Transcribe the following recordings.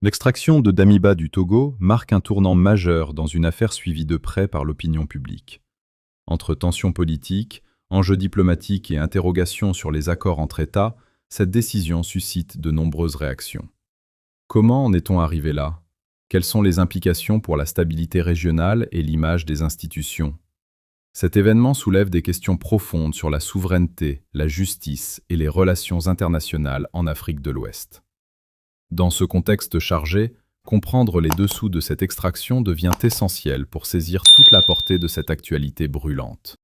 L'extraction de Damiba du Togo marque un tournant majeur dans une affaire suivie de près par l'opinion publique. Entre tensions politiques, enjeux diplomatiques et interrogations sur les accords entre États, cette décision suscite de nombreuses réactions. Comment en est-on arrivé là? Quelles sont les implications pour la stabilité régionale et l'image des institutions? Cet événement soulève des questions profondes sur la souveraineté, la justice et les relations internationales en Afrique de l'Ouest. Dans ce contexte chargé, comprendre les dessous de cette extraction devient essentiel pour saisir toute la portée de cette actualité brûlante.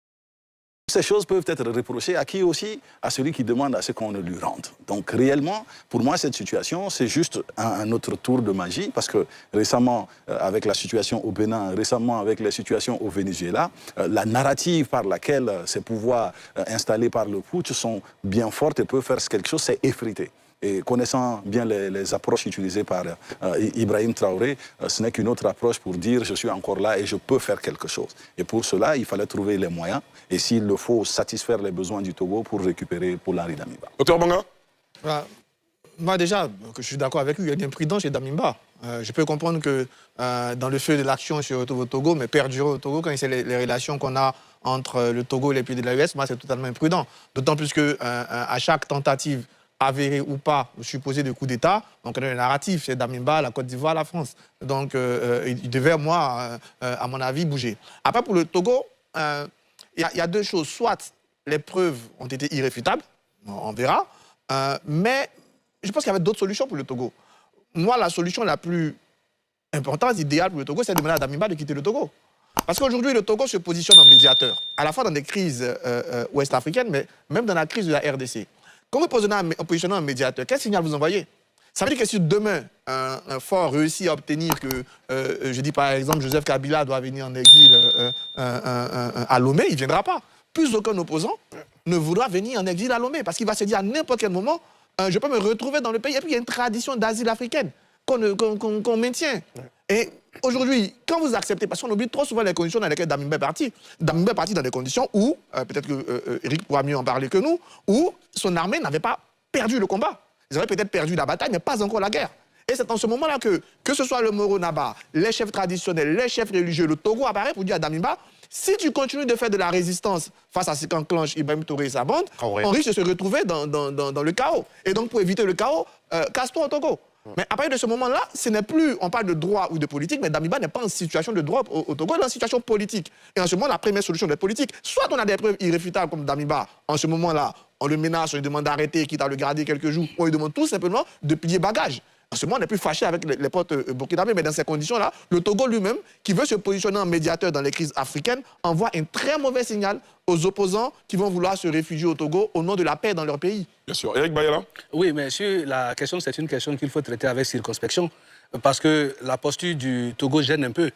Ces choses peuvent être reprochées à qui aussi? À celui qui demande à ce qu'on le lui rende. Donc réellement, pour moi, cette situation, c'est juste un autre tour de magie, parce que récemment, avec la situation au Bénin, récemment avec les situations au Venezuela, la narrative par laquelle ces pouvoirs installés par le putsch sont bien fortes et peuvent faire quelque chose, c'est effrité. Et connaissant bien les approches utilisées par Ibrahim Traoré, ce n'est qu'une autre approche pour dire je suis encore là et je peux faire quelque chose. Et pour cela, il fallait trouver les moyens et s'il le faut, satisfaire les besoins du Togo pour récupérer Paul-Henri Damiba. Docteur Banga? Moi déjà, je suis d'accord avec lui, il y a une imprudence chez Damiba. Je peux comprendre que dans le feu de l'action sur le Togo, mais perdurer au Togo, quand c'est les relations qu'on a entre le Togo et les pays de l'AES, moi c'est totalement imprudent. D'autant plus qu'à chaque tentative avéré ou pas, supposé de coup d'État, donc on a le narratif, c'est Damiba, la Côte d'Ivoire, la France. Donc il devait, moi, à mon avis, bouger. Après, pour le Togo, il y a deux choses. Soit les preuves ont été irréfutables, on verra, mais je pense qu'il y avait d'autres solutions pour le Togo. Moi, la solution la plus importante, idéale pour le Togo, c'est de demander à Damiba de quitter le Togo. Parce qu'aujourd'hui, le Togo se positionne en médiateur, à la fois dans des crises ouest-africaines, mais même dans la crise de la RDC. Quand vous positionnez un médiateur, quel signal vous envoyez? Ça veut dire que si demain, un fort réussit à obtenir que, je dis par exemple, Joseph Kabila doit venir en exil à Lomé, il ne viendra pas. Plus aucun opposant ne voudra venir en exil à Lomé, parce qu'il va se dire à n'importe quel moment, je peux me retrouver dans le pays. Et puis il y a une tradition d'asile africaine qu'on maintient. Et aujourd'hui, quand vous acceptez, parce qu'on oublie trop souvent les conditions dans lesquelles Damiba est parti. Damiba est parti dans des conditions où, peut-être que Eric pourra mieux en parler que nous, où son armée n'avait pas perdu le combat. Ils avaient peut-être perdu la bataille, mais pas encore la guerre. Et c'est en ce moment-là que ce soit le Moro Naba, les chefs traditionnels, les chefs religieux, le Togo apparaît pour dire à Damiba, si tu continues de faire de la résistance face à ce qu'enclenche Ibrahim Traoré et sa bande, on risque de se retrouver dans le chaos. Et donc, pour éviter le chaos, casse-toi au Togo. Mais à partir de ce moment-là, ce n'est plus, on parle de droit ou de politique, mais Damiba n'est pas en situation de droit au Togo, il est en situation politique. Et en ce moment, la première solution est politique. Soit on a des preuves irréfutables comme Damiba, en ce moment-là, on le menace, on lui demande d'arrêter, quitte à le garder quelques jours, on lui demande tout simplement de plier bagage. En ce moment, on n'est plus fâché avec les potes burkinabés, mais dans ces conditions-là, le Togo lui-même, qui veut se positionner en médiateur dans les crises africaines, envoie un très mauvais signal aux opposants qui vont vouloir se réfugier au Togo au nom de la paix dans leur pays. Bien sûr. Eric Bayala? Oui, mais sur la question, c'est une question qu'il faut traiter avec circonspection, parce que la posture du Togo gêne un peu.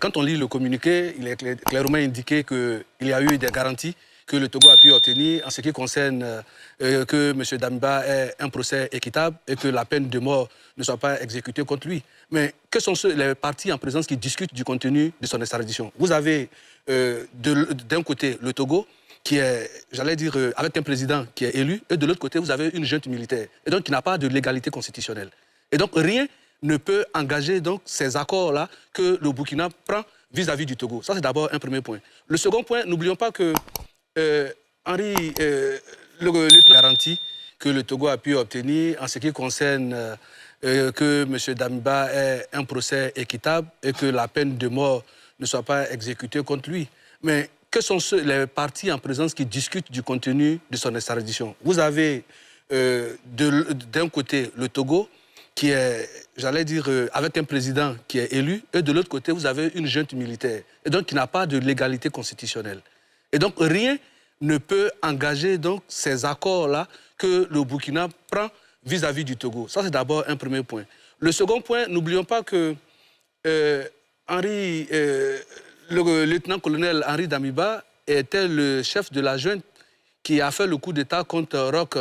Quand on lit le communiqué, il est clairement indiqué qu'il y a eu des garanties que le Togo a pu obtenir en ce qui concerne que M. Damiba ait un procès équitable et que la peine de mort ne soit pas exécutée contre lui. Mais que sont les partis en présence qui discutent du contenu de son extradition? Vous avez d'un côté le Togo, qui est, j'allais dire, avec un président qui est élu, et de l'autre côté, vous avez une junte militaire, et donc qui n'a pas de légalité constitutionnelle. Et donc rien ne peut engager donc, ces accords-là que le Burkina prend vis-à-vis du Togo. Ça, c'est d'abord un premier point. Le second point, n'oublions pas que Henri, le garantie que le Togo a pu obtenir en ce qui concerne que M. Damiba ait un procès équitable et que la peine de mort ne soit pas exécutée contre lui. Mais que sont les partis en présence qui discutent du contenu de son extradition? Vous avez d'un côté le Togo, qui est, j'allais dire, avec un président qui est élu, et de l'autre côté, vous avez une junte militaire, et donc qui n'a pas de légalité constitutionnelle. Et donc, rien ne peut engager donc, ces accords-là que le Burkina prend vis-à-vis du Togo. Ça, c'est d'abord un premier point. Le second point, n'oublions pas que Henri, le lieutenant-colonel Henri Damiba était le chef de la junte qui a fait le coup d'État contre Roch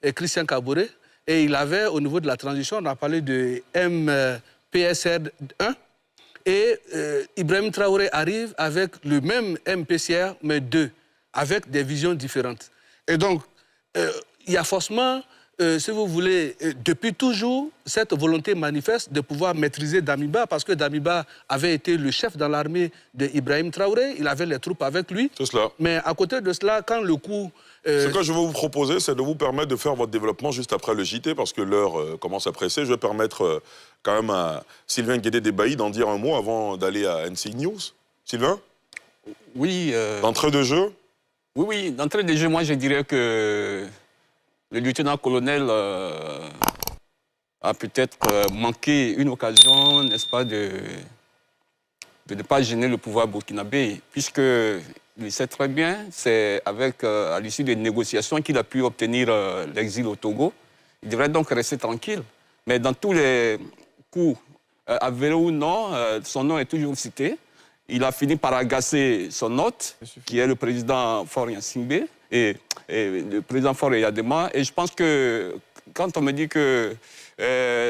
et Christian Kaboré. Et il avait, au niveau de la transition, on a parlé de MPSR 1. Et Ibrahim Traoré arrive avec le même MPCR, mais 2, avec des visions différentes. Et donc, il y a forcément si vous voulez, depuis toujours, cette volonté manifeste de pouvoir maîtriser Damiba, parce que Damiba avait été le chef dans l'armée d'Ibrahim Traoré, il avait les troupes avec lui. C'est cela. Mais à côté de cela, quand le coup... Ce que je vais vous proposer, c'est de vous permettre de faire votre développement juste après le JT, parce que l'heure commence à presser. Je vais permettre quand même à Sylvain Guédé-Débailly d'en dire un mot avant d'aller à NCI News. Sylvain, Oui, d'entrée de jeu. oui, d'entrée de jeu, moi je dirais que le lieutenant-colonel a peut-être manqué une occasion, n'est-ce pas, de ne pas gêner le pouvoir burkinabé, puisque il sait très bien, c'est à l'issue des négociations qu'il a pu obtenir l'exil au Togo. Il devrait donc rester tranquille. Mais dans tous les coups, avérés ou non, son nom est toujours cité. Il a fini par agacer son hôte, qui est le président Faure Gnassingbé, et le président Faure Eyadema. Et je pense que quand on me dit que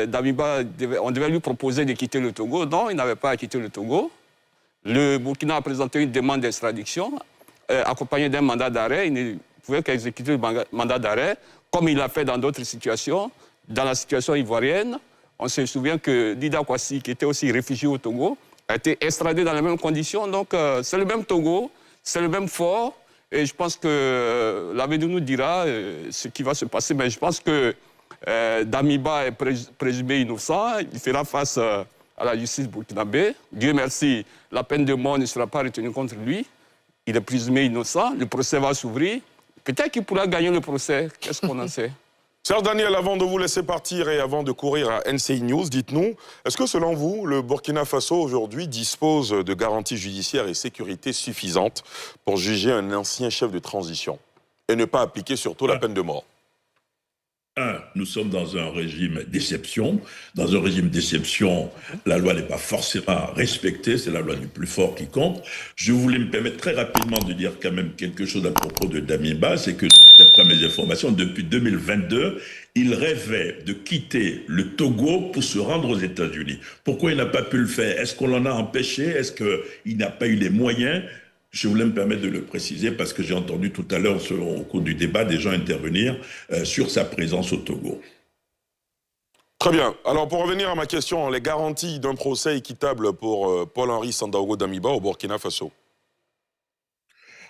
Damiba, on devait lui proposer de quitter le Togo, non, il n'avait pas à quitter le Togo. Le Burkina a présenté une demande d'extradition accompagnée d'un mandat d'arrêt. Il ne pouvait qu'exécuter le mandat d'arrêt, comme il l'a fait dans d'autres situations. Dans la situation ivoirienne, on se souvient que Dida Kwasi, qui était aussi réfugié au Togo, a été extradé dans les mêmes conditions. Donc c'est le même Togo, c'est le même Fort. Et je pense que l'avenir nous dira ce qui va se passer. Mais je pense que Damiba est présumé innocent. Il fera face à la justice burkinabé. Dieu merci, la peine de mort ne sera pas retenue contre lui. Il est présumé innocent. Le procès va s'ouvrir. Peut-être qu'il pourra gagner le procès. Qu'est-ce qu'on en sait? Serge Daniel, avant de vous laisser partir et avant de courir à NCI News, dites-nous, est-ce que selon vous, le Burkina Faso aujourd'hui dispose de garanties judiciaires et sécurité suffisantes pour juger un ancien chef de transition et ne pas appliquer surtout la peine de mort? Nous sommes dans un régime d'exception. Dans un régime d'exception, la loi n'est pas forcément respectée, c'est la loi du plus fort qui compte. Je voulais me permettre très rapidement de dire quand même quelque chose à propos de Damiba, c'est que d'après mes informations, depuis 2022, il rêvait de quitter le Togo pour se rendre aux États-Unis. Pourquoi il n'a pas pu le faire? Est-ce qu'on l'en a empêché? Est-ce qu'il n'a pas eu les moyens? Je voulais me permettre de le préciser parce que j'ai entendu tout à l'heure, au cours du débat, des gens intervenir sur sa présence au Togo. Très bien. Alors, pour revenir à ma question, les garanties d'un procès équitable pour Paul-Henri Sandaogo Damiba au Burkina Faso.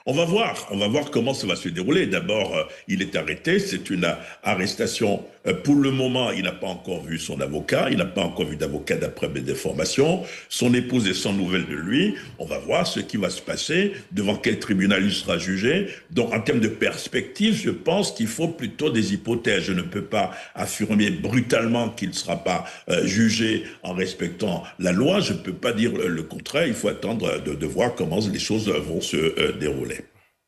On va voir comment ça va se dérouler. D'abord, il est arrêté, c'est une arrestation. Pour le moment, il n'a pas encore vu son avocat, il n'a pas encore vu d'avocat d'après mes informations. Son épouse est sans nouvelles de lui. On va voir ce qui va se passer, devant quel tribunal il sera jugé. Donc, en termes de perspective, je pense qu'il faut plutôt des hypothèses. Je ne peux pas affirmer brutalement qu'il ne sera pas jugé en respectant la loi. Je ne peux pas dire le contraire. Il faut attendre de voir comment les choses vont se dérouler.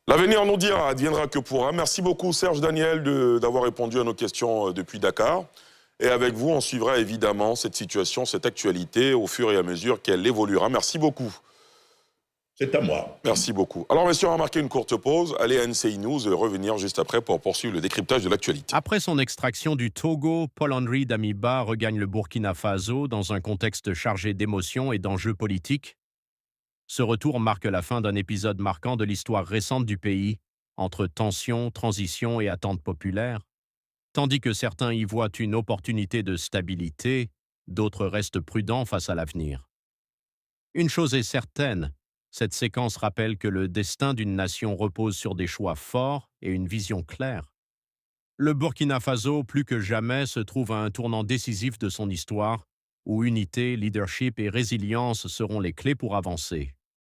L'avenir nous dira, adviendra que pourra. Merci beaucoup Serge Daniel d'avoir répondu à nos questions depuis Dakar. Et avec vous, on suivra évidemment cette situation, cette actualité au fur et à mesure qu'elle évoluera. Merci beaucoup. C'est à moi. Merci beaucoup. Alors messieurs, on va marquer une courte pause, aller à NCI News et revenir juste après pour poursuivre le décryptage de l'actualité. Après son extraction du Togo, Paul-Henri Damiba regagne le Burkina Faso dans un contexte chargé d'émotions et d'enjeux politiques. Ce retour marque la fin d'un épisode marquant de l'histoire récente du pays, entre tensions, transitions et attentes populaires. Tandis que certains y voient une opportunité de stabilité, d'autres restent prudents face à l'avenir. Une chose est certaine, cette séquence rappelle que le destin d'une nation repose sur des choix forts et une vision claire. Le Burkina Faso, plus que jamais, se trouve à un tournant décisif de son histoire, où unité, leadership et résilience seront les clés pour avancer.